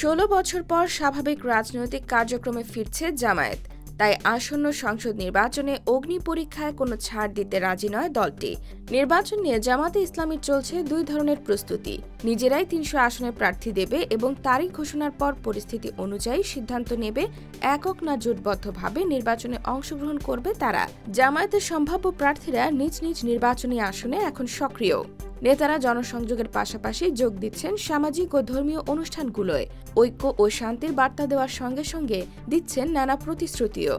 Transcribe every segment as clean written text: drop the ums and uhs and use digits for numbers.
16 বছর পর স্বাভাবিক রাজনৈতিক কার্যক্রমে ফিরছে জামায়াত। তাই আসন্ন সংসদ নির্বাচনে অগ্নি পরীক্ষায় কোনো ছাড় দিতে রাজি নয় দলটি। নির্বাচন নিয়ে জামায়াতে ইসলামীর চলছে দুই ধরনের প্রস্তুতি। নিজেরাই 300 আসনে প্রার্থী দেবে এবং তারিখ ঘোষণার পর পরিস্থিতি অনুযায়ী সিদ্ধান্ত নেবে একক না জোটবদ্ধভাবে নির্বাচনে অংশগ্রহণ করবে তারা। জামায়াতের সম্ভাব্য প্রার্থীরা নিজ নিজ নির্বাচনী আসনে এখন সক্রিয়। নেতারা জনসংযোগের পাশাপাশি যোগ দিচ্ছেন সামাজিক ও ধর্মীয় অনুষ্ঠানগুলোয়। ঐক্য ও শান্তির বার্তা দেওয়ার সঙ্গে সঙ্গে দিচ্ছেন নানা প্রতিশ্রুতিও।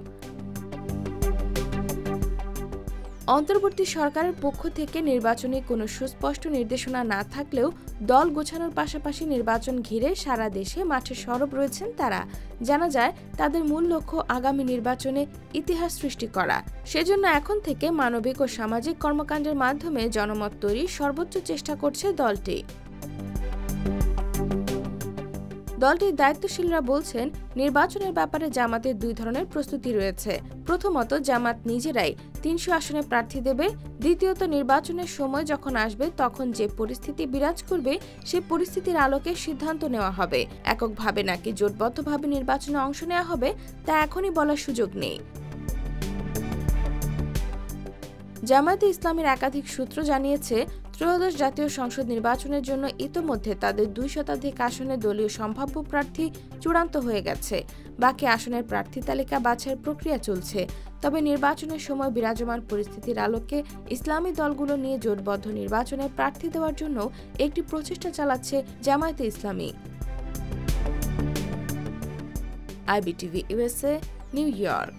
অন্তর্বর্তী সরকারের পক্ষ থেকে নির্বাচনে কোনো সুস্পষ্ট নির্দেশনা না থাকলেও দল গোছানোর পাশাপাশি নির্বাচন ঘিরে সারা দেশে মাঠে সরব রয়েছেন তারা। জানা যায় তাদের মূল লক্ষ্য আগামী নির্বাচনে ইতিহাস সৃষ্টি করা। সেজন্য এখন থেকে মানবিক ও সামাজিক কর্মকাণ্ডের মাধ্যমে জনমত তৈরির সর্বোচ্চ চেষ্টা করছে দলটি। দলটির দায়িত্বশীলরা বলছেন, নির্বাচনের ব্যাপারে জামাতের দুই ধরনের প্রস্তুতি রয়েছে। প্রথমত, জামাত নিজেরাই 300 আসনে প্রার্থী দেবে। দ্বিতীয়ত, নির্বাচনের সময় যখন আসবে তখন যে পরিস্থিতি বিরাজ করবে সেই পরিস্থিতির আলোকে সিদ্ধান্ত নেওয়া হবে। এককভাবে নাকি জোটবদ্ধভাবে নির্বাচনে অংশ নেওয়া হবে তা এখনই বলার সুযোগ নেই। জামায়াতে ইসলামীর একাধিক সূত্র জানিয়েছে, ত্রয়োদশ জাতীয় সংসদ নির্বাচনের জন্য ইতোমধ্যে তাদের 2 শতাধিক আসনে দলীয় সম্ভাব্য প্রার্থী চূড়ান্ত হয়ে গেছে। বাকি আসনের প্রার্থী তালিকা বাছাইয়ের প্রক্রিয়া চলছে। তবে নির্বাচনের সময় বিরাজমান পরিস্থিতির আলোকে ইসলামী দলগুলো নিয়ে জোটবদ্ধ নির্বাচনে প্রার্থী দেওয়ার জন্য একটি প্রচেষ্টা চালাচ্ছে জামায়াতে ইসলামী। IBTV USA, new York.